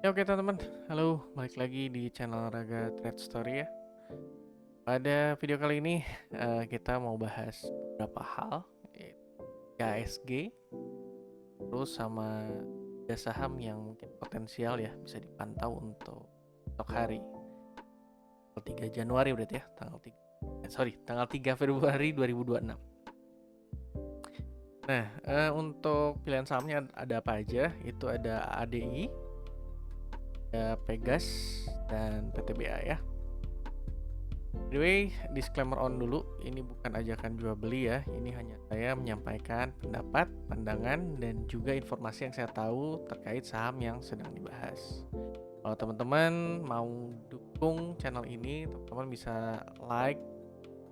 Ya oke teman-teman, halo, balik lagi di channel Raga Trade Story ya. Pada video kali ini kita mau bahas beberapa hal, yaitu IHSG, terus sama tiga saham yang mungkin potensial ya bisa dipantau untuk esok hari. Tanggal 3 Januari berarti ya, tanggal 3 Februari 2026. Nah, untuk pilihan sahamnya ada apa aja? Itu ada ADI, ada Pegas, dan PTBA ya. By the way, disclaimer on dulu, ini bukan ajakan jual beli ya. Ini hanya saya menyampaikan pendapat, pandangan, dan juga informasi yang saya tahu terkait saham yang sedang dibahas. Kalau teman-teman mau dukung channel ini, teman-teman bisa like,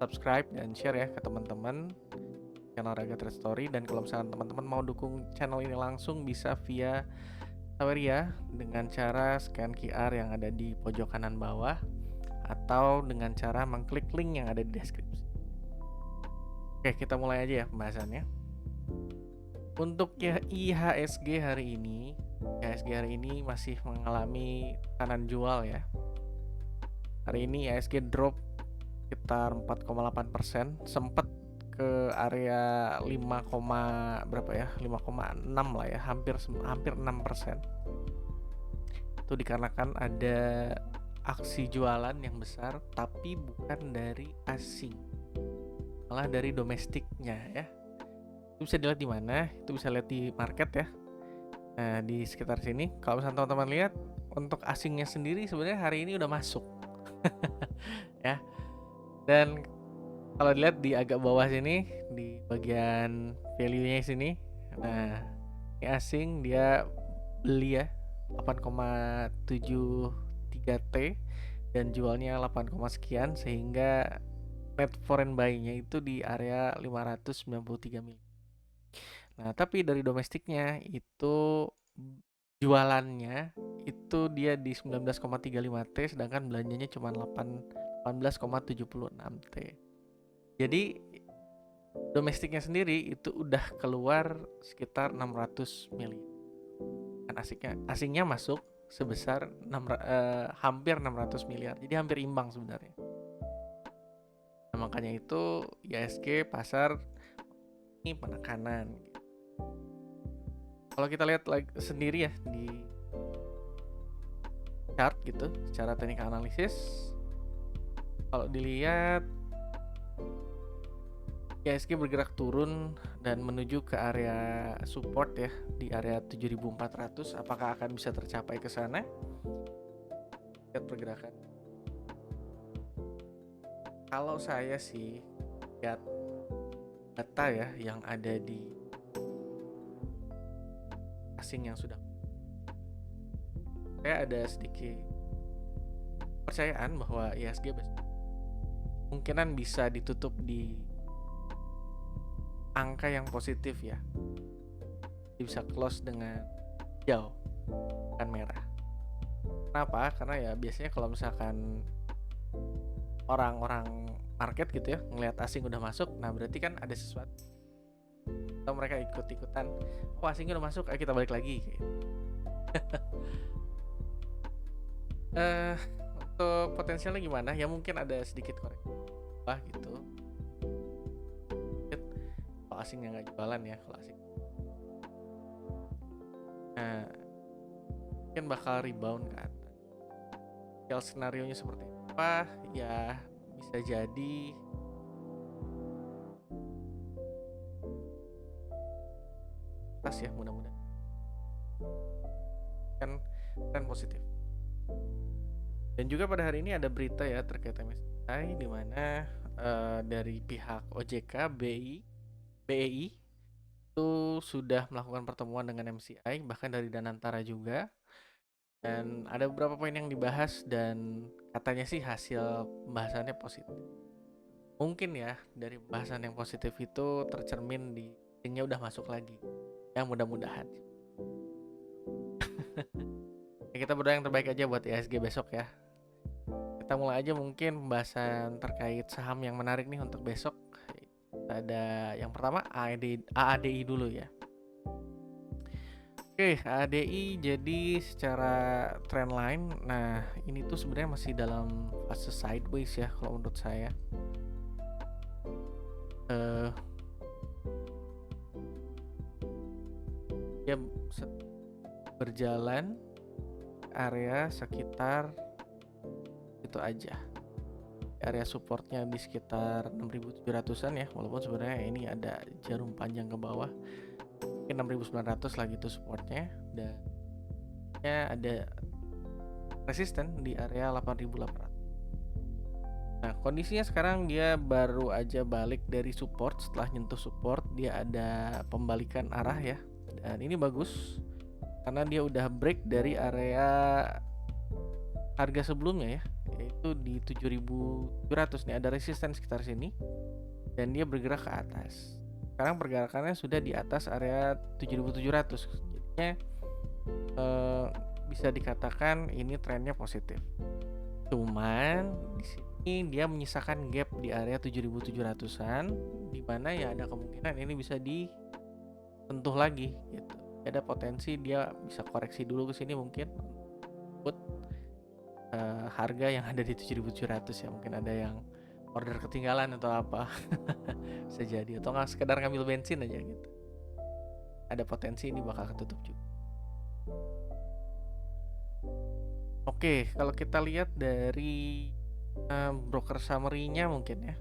subscribe, dan share ya ke teman-teman channel Raga Trade Story. Dan kalau misalnya teman-teman mau dukung channel ini langsung, bisa via Saweria dengan cara scan QR yang ada di pojok kanan bawah, atau dengan cara mengklik link yang ada di deskripsi. Oke, kita mulai aja ya pembahasannya. Untuk IHSG hari ini, masih mengalami tekanan jual ya. Hari ini IHSG drop sekitar 4,8%, sempat ke area 5, berapa ya? 5,6 lah ya, hampir 6%. Itu dikarenakan ada aksi jualan yang besar, tapi bukan dari asing, malah dari domestiknya ya. Itu bisa dilihat di mana? Itu bisa lihat di market ya. Nah, di sekitar sini. Kalau misalnya teman-teman lihat, untuk asingnya sendiri sebenarnya hari ini udah masuk ya. Dan kalau dilihat di agak bawah sini, di bagian value-nya sini, nah ini asing dia beli ya 8,73 T dan jualnya 8, sekian, sehingga net foreign buy-nya itu di area 593 miliar. Nah, tapi dari domestiknya itu jualannya itu dia di 19,35 T, sedangkan belanjanya cuma 18,76 T. Jadi domestiknya sendiri itu udah keluar sekitar 600 miliar. Dan asingnya masuk sebesar hampir 600 miliar. Jadi hampir imbang sebenarnya. Nah, makanya itu IHSG pasar ini penekanan. Kalau kita lihat sendiri ya di chart gitu, secara teknik analisis, kalau dilihat IHSG bergerak turun dan menuju ke area support ya di area 7.400. Apakah akan bisa tercapai ke sana? Lihat pergerakan. Kalau saya sih lihat data ya yang ada di asing yang sudah, saya ada sedikit percayaan bahwa IHSG kemungkinan bisa ditutup di angka yang positif ya. Bisa close dengan hijau, bukan merah. Kenapa? Karena ya biasanya kalau misalkan orang-orang market gitu ya ngelihat asing udah masuk, nah berarti kan ada sesuatu, atau mereka ikut-ikutan, oh asing udah masuk, ayo kita balik lagi gitu. Untuk potensialnya gimana? Ya mungkin ada sedikit koreksi gitu. Kalau asingnya nggak jualan ya, kalau asing, nah mungkin bakal rebound ke atas. Kalau skenario nya seperti apa? Ya bisa jadi atas ya, mudah-mudahan kan tren positif. Dan juga pada hari ini ada berita ya terkait MSCI, di mana dari pihak OJK, BEI itu sudah melakukan pertemuan dengan MSCI, bahkan dari Danantara juga. Dan ada beberapa poin yang dibahas dan katanya sih hasil pembahasannya positif. Mungkin ya dari pembahasan yang positif itu tercermin di asingnya udah masuk lagi. Ya mudah-mudahan. Ya, kita berdoa yang terbaik aja buat IHSG besok ya. Kita mulai aja mungkin pembahasan terkait saham yang menarik nih untuk besok. Ada yang pertama AADI dulu ya. Oke, ADI jadi secara trendline, nah ini tuh sebenarnya masih dalam fase sideways ya kalau menurut saya. Eh, Dia berjalan area sekitar itu aja. Area supportnya di sekitar 6.700-an ya, walaupun sebenarnya ini ada jarum panjang ke bawah. Mungkin 6.900 lah gitu supportnya, dan ada resisten di area 8.800. Nah, kondisinya sekarang dia baru aja balik dari support. Setelah nyentuh support, dia ada pembalikan arah ya. Dan ini bagus karena dia udah break dari area harga sebelumnya ya, yaitu di 7.700 nih, ada resisten sekitar sini dan dia bergerak ke atas. Sekarang pergerakannya sudah di atas area 7.700. Jadinya bisa dikatakan ini trennya positif. Cuman di sini dia menyisakan gap di area 7.700-an, di mana ya ada kemungkinan ini bisa disentuh lagi gitu. Ada potensi dia bisa koreksi dulu ke sini mungkin buat harga yang ada di 7.700 ya. Mungkin ada yang order ketinggalan atau apa. Bisa jadi, atau nggak sekedar ngambil bensin aja gitu. Ada potensi ini bakal ketutup juga. Oke, kalau kita lihat dari broker summary-nya mungkin ya.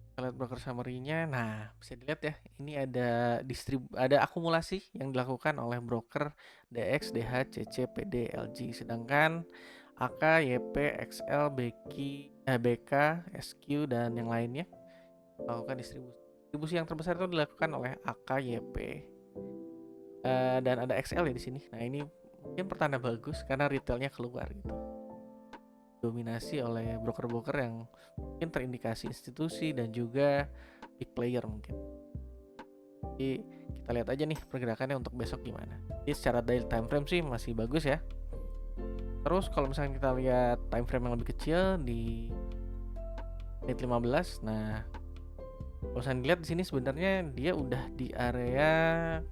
Kita lihat broker summary-nya. Nah, bisa dilihat ya, ini ada akumulasi yang dilakukan oleh broker DX, DH, CC, PD, LG. Sedangkan AK, YP, XL, BK, SQ dan yang lainnya melakukan distribusi. Distribusi yang terbesar itu dilakukan oleh AK, YP. Dan ada XL ya di sini. Nah, ini mungkin pertanda bagus karena retailnya keluar gitu. Dominasi oleh broker-broker yang mungkin terindikasi institusi dan juga big player mungkin. Jadi kita lihat aja nih pergerakannya untuk besok gimana. Jadi secara daily time frame sih masih bagus ya. Terus kalau misalnya kita lihat time frame yang lebih kecil di menit 15, nah kalau misalnya dilihat di sini sebenarnya dia udah di area,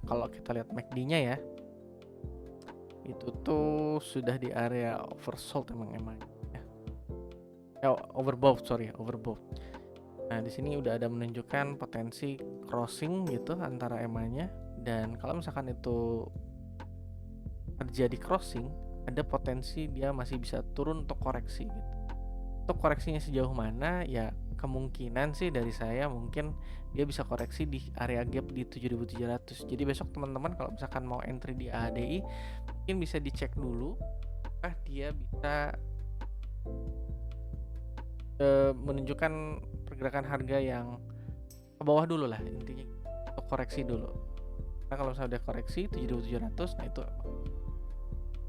kalau kita lihat MACD-nya ya, itu tuh sudah di area oversold emang ya. Overbought. Nah, di sini udah ada menunjukkan potensi crossing gitu antara EMA-nya, dan kalau misalkan itu terjadi crossing, ada potensi dia masih bisa turun untuk koreksi gitu. Untuk koreksinya sejauh mana ya, kemungkinan sih dari saya mungkin dia bisa koreksi di area gap di 7.700. Jadi besok teman-teman kalau misalkan mau entry di ADI mungkin bisa dicek dulu apakah dia bisa menunjukkan pergerakan harga yang ke bawah dulu lah, intinya untuk koreksi dulu. Nah, kalau misalnya udah koreksi 7.700, nah itu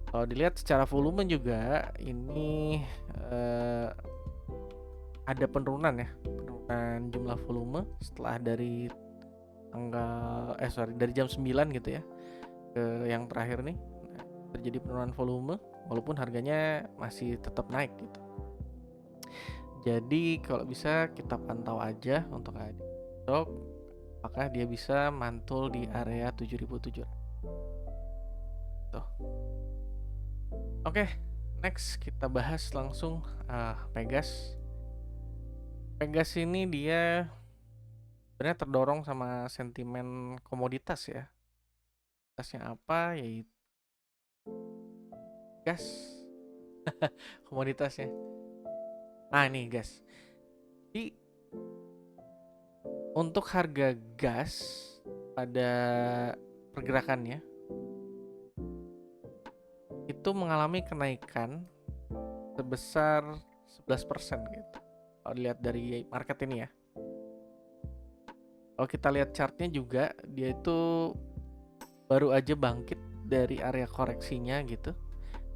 kalau dilihat secara volume juga ini ada penurunan jumlah volume setelah dari dari jam 9 gitu ya ke yang terakhir nih. Nah, terjadi penurunan volume walaupun harganya masih tetap naik gitu. Jadi kalau bisa kita pantau aja untuk besok apakah dia bisa mantul di area 7.700. Tuh. Oke, next kita bahas langsung Pegas. Pegas ini dia sebenarnya terdorong sama sentimen komoditas ya. Komoditasnya apa? Yaitu gas. Komoditasnya. Ah, nih gas. Jadi untuk harga gas pada pergerakannya itu mengalami kenaikan sebesar 11% gitu. Kalau dilihat dari market ini ya. Kalau kita lihat chartnya juga, dia itu baru aja bangkit dari area koreksinya gitu,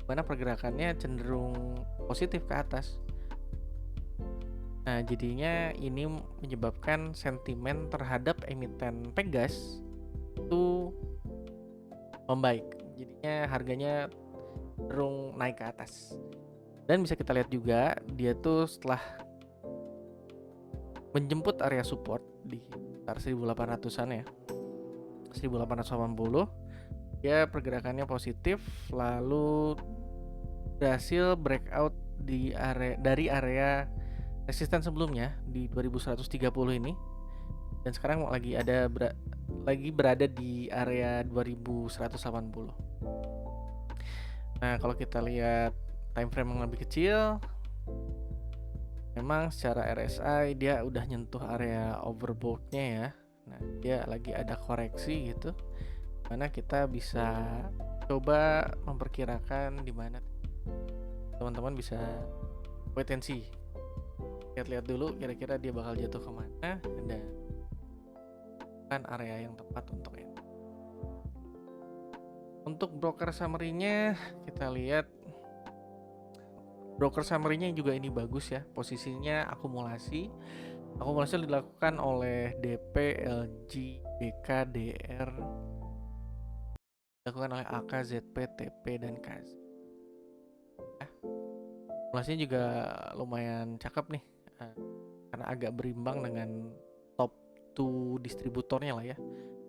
mana pergerakannya cenderung positif ke atas. Nah, jadinya ini menyebabkan sentimen terhadap emiten Pegas itu membaik. Jadinya harganya cenderung naik ke atas. Dan bisa kita lihat juga dia tuh setelah menjemput area support di sekitar 1.800-an ya. 1880. Dia pergerakannya positif, lalu berhasil breakout dari area resisten sebelumnya di 2130 ini, dan sekarang lagi berada di area 2180. Nah, kalau kita lihat time frame yang lebih kecil, memang secara RSI dia udah nyentuh area overbought-nya ya. Nah, dia lagi ada koreksi gitu, mana kita bisa coba memperkirakan di mana teman-teman bisa wait and see. Lihat-lihat dulu kira-kira dia bakal jatuh kemana dan kan area yang tepat untuk ini. Untuk broker summary-nya kita lihat, broker summary-nya juga ini bagus ya. Posisinya akumulasi dilakukan oleh DP, LG, BK, DR, dilakukan oleh AK, ZP, TP, dan KZ. Akumulasinya juga lumayan cakep nih, karena agak berimbang dengan top 2 distributornya lah ya.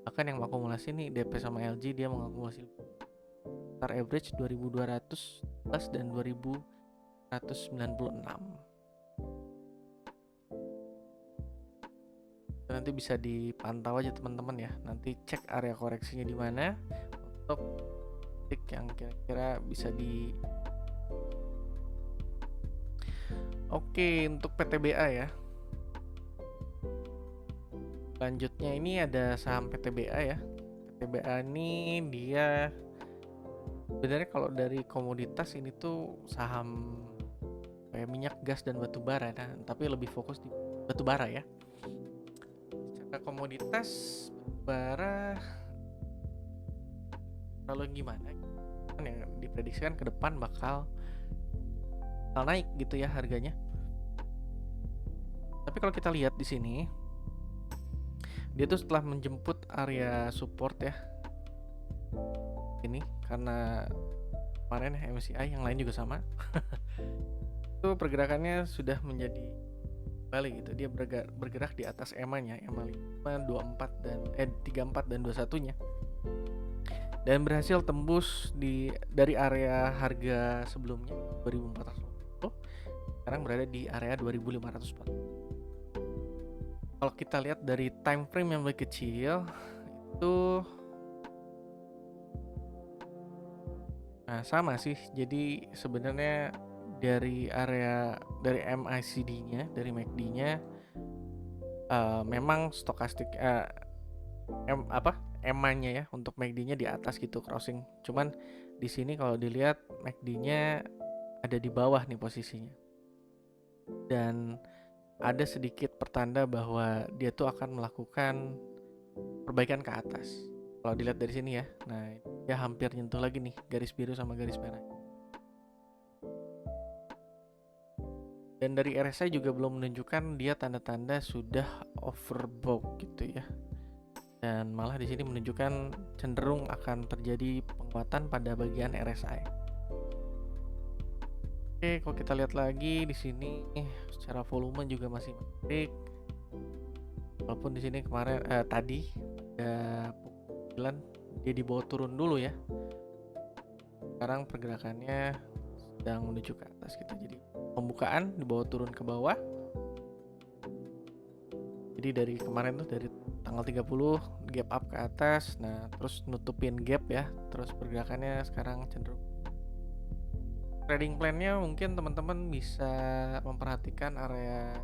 Bahkan yang mengakumulasi nih DP sama LG, dia mengakumulasi star average 2200 dan 2196. Nanti bisa dipantau aja teman-teman ya. Nanti cek area koreksinya di mana untuk titik yang kira-kira bisa di. Oke, untuk PTBA ya. Selanjutnya ini ada saham PTBA ya. PTBA ini dia sebenarnya kalau dari komoditas ini tuh saham kayak minyak, gas, dan batu bara, nah, tapi lebih fokus di batu bara ya. Secara komoditas bara kalau gimana? Yang diprediksikan ke depan bakal naik gitu ya harganya. Tapi kalau kita lihat di sini, dia tuh setelah menjemput area support ya. Ini karena kemarin MSCI yang lain juga sama. Itu pergerakannya sudah menjadi balik gitu. Dia bergerak di atas EMA-nya, EMA 5, 24 dan 34 dan 21-nya. Dan berhasil tembus dari area harga sebelumnya 2440, sekarang berada di area 2540. Kalau kita lihat dari time frame yang lebih kecil itu sama sih. Jadi sebenarnya dari MACD-nya, dari MACD-nya memang stokastik EMA-nya ya, untuk MACD-nya di atas gitu, crossing. Cuman di sini kalau dilihat MACD-nya ada di bawah nih posisinya. Dan ada sedikit pertanda bahwa dia tuh akan melakukan perbaikan ke atas. Kalau dilihat dari sini ya. Nah, dia hampir nyentuh lagi nih garis biru sama garis merah. Dan dari RSI juga belum menunjukkan dia tanda-tanda sudah overbought gitu ya. Dan malah di sini menunjukkan cenderung akan terjadi penguatan pada bagian RSI. Oke, kalau kita lihat lagi di sini secara volume juga masih menarik. Walaupun di sini kemarin tadi ada pukul 9 dia dibawa turun dulu ya. Sekarang pergerakannya sedang menuju ke atas gitu. Jadi pembukaan dibawa turun ke bawah. Jadi dari kemarin tuh dari tanggal 30 gap up ke atas, nah terus nutupin gap ya, terus pergerakannya sekarang cenderung. Trading plan-nya mungkin teman-teman bisa memperhatikan area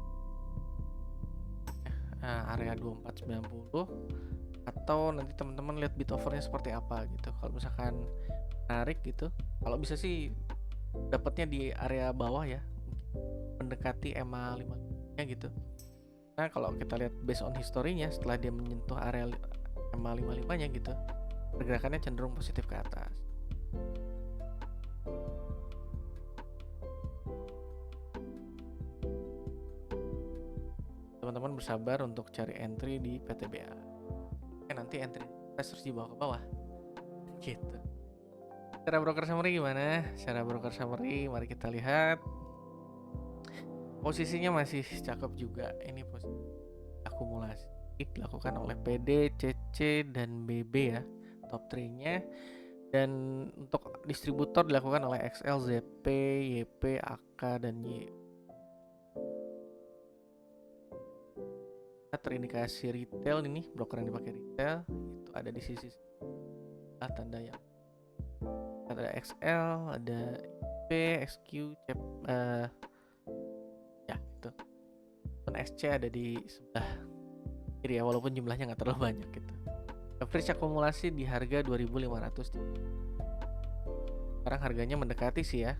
2490, atau nanti teman-teman lihat bid offer-nya seperti apa gitu. Kalau misalkan menarik gitu, kalau bisa sih dapatnya di area bawah ya, mendekati EMA 5 nya gitu. Nah, kalau kita lihat based on historinya, setelah dia menyentuh area EMA 55-nya gitu, pergerakannya cenderung positif ke atas. Teman-teman bersabar untuk cari entry di PTBA. Nanti entry terus di bawah ke bawah. Gitu. Cara broker summary gimana? Cara broker summary mari kita lihat. Posisinya masih cakep juga. Ini posisi akumulasi dilakukan oleh PD, C dan BB ya, top 3-nya. Dan untuk distributor dilakukan oleh XL, ZP, YP, AK, dan Y. Terindikasi retail ini, broker yang dipakai retail itu ada di sisi tanda yang ada XL, ada YP, XQ, CEP, ya itu. Dan SC ada di sebelah kiri ya, walaupun jumlahnya nggak terlalu banyak gitu. Average akumulasi di harga 2.500. Sekarang harganya mendekati sih ya.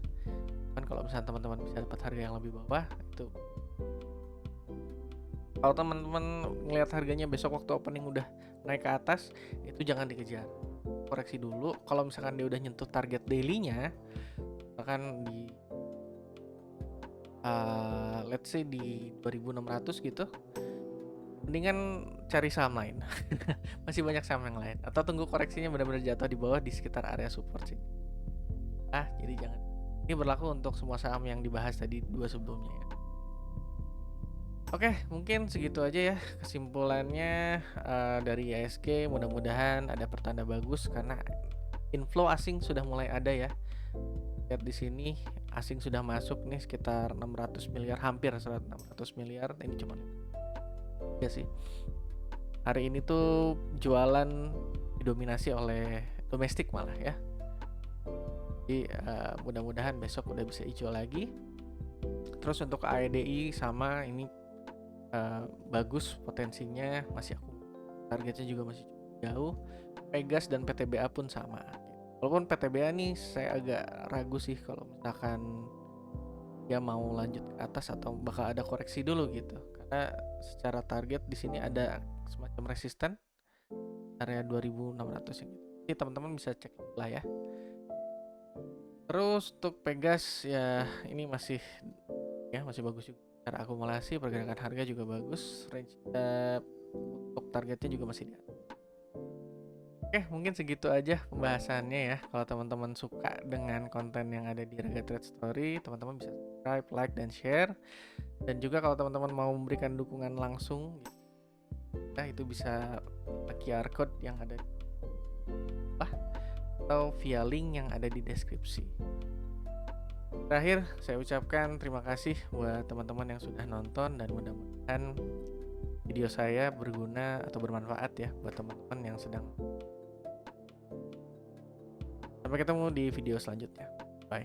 Kan kalau misalnya teman-teman bisa dapat harga yang lebih bawah itu. Kalau teman-teman ngelihat harganya besok waktu opening udah naik ke atas, itu jangan dikejar. Koreksi dulu. Kalau misalkan dia udah nyentuh target daily-nya, bahkan di let's say di 2.600 gitu, mendingan cari saham lain. Masih banyak saham yang lain. Atau tunggu koreksinya benar-benar jatuh di bawah di sekitar area support sih. Jadi jangan. Ini berlaku untuk semua saham yang dibahas tadi dua sebelumnya ya. Oke, mungkin segitu aja ya kesimpulannya dari ISG. Mudah-mudahan ada pertanda bagus karena inflow asing sudah mulai ada ya. Lihat di sini asing sudah masuk nih sekitar 600 miliar, hampir 600 miliar. Ini cuma ya sih. Hari ini tuh jualan didominasi oleh domestik malah ya. Jadi mudah-mudahan besok udah bisa hijau lagi. Terus untuk AEDI sama ini bagus potensinya, masih aku targetnya juga masih jauh. Pegas dan PTBA pun sama. Walaupun PTBA nih saya agak ragu sih kalau misalkan dia mau lanjut ke atas atau bakal ada koreksi dulu gitu. Karena secara target di sini ada semacam resisten area 2.600 ini. Jadi teman-teman bisa cek lah ya. Terus untuk Pegas ya ini masih bagus juga. Cara akumulasi pergerakan harga juga bagus. Range untuk targetnya juga masih di atas. Oke, mungkin segitu aja pembahasannya ya. Kalau teman-teman suka dengan konten yang ada di Raga Trade Story, teman-teman bisa subscribe, like, dan share. Dan juga kalau teman-teman mau memberikan dukungan langsung, itu bisa QR code yang ada di bawah atau via link yang ada di deskripsi. Terakhir, saya ucapkan terima kasih buat teman-teman yang sudah nonton dan mudah-mudahan video saya berguna atau bermanfaat ya buat teman-teman yang sedang. Sampai ketemu di video selanjutnya. Bye.